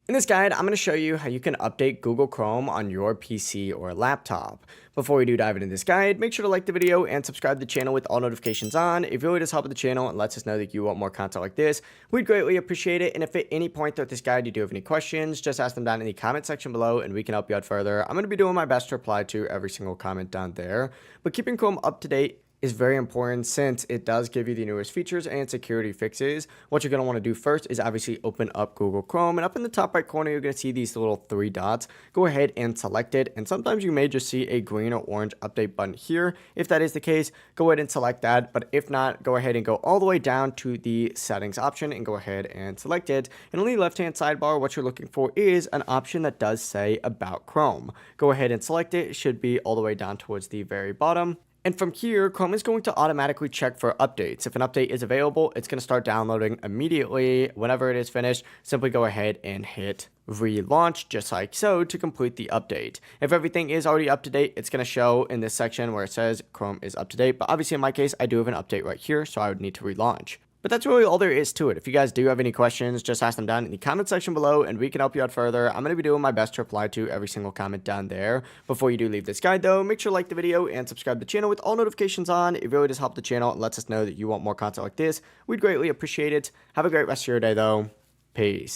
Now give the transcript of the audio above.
In this guide, I'm going to show you how you can update Google Chrome on your PC or laptop. Before we do dive into this guide, make sure to like the video and subscribe to the channel with all notifications on. It really does help with the channel and lets us know that you want more content like this. We'd greatly appreciate it. And if at any point throughout this guide you do have any questions, just ask them down in the comment section below and we can help you out further. I'm going to be doing my best to reply to every single comment down there. But keeping Chrome up to date is very important since it does give you the newest features and security fixes. What you're going to want to do first is obviously open up Google Chrome, and up in the top right corner you're going to see these little three dots. Go ahead and select it, and sometimes you may just see a green or orange update button here. If that is the case, go ahead and select that, but if not, go ahead and go all the way down to the settings option and go ahead and select it. And on the left hand sidebar, what you're looking for is an option that does say about Chrome. Go ahead and select it. It should be all the way down towards the very bottom. And from here, Chrome is going to automatically check for updates. If an update is available, it's going to start downloading immediately. Whenever it is finished, simply go ahead and hit relaunch just like so to complete the update. If everything is already up to date, it's going to show in this section where it says Chrome is up to date. But obviously in my case, I do have an update right here, so I would need to relaunch. But that's really all there is to it. If you guys do have any questions, just ask them down in the comment section below and we can help you out further. I'm going to be doing my best to reply to every single comment down there. Before you do leave this guide though, make sure to like the video and subscribe to the channel with all notifications on. It really does help the channel and lets us know that you want more content like this. We'd greatly appreciate it. Have a great rest of your day though. Peace.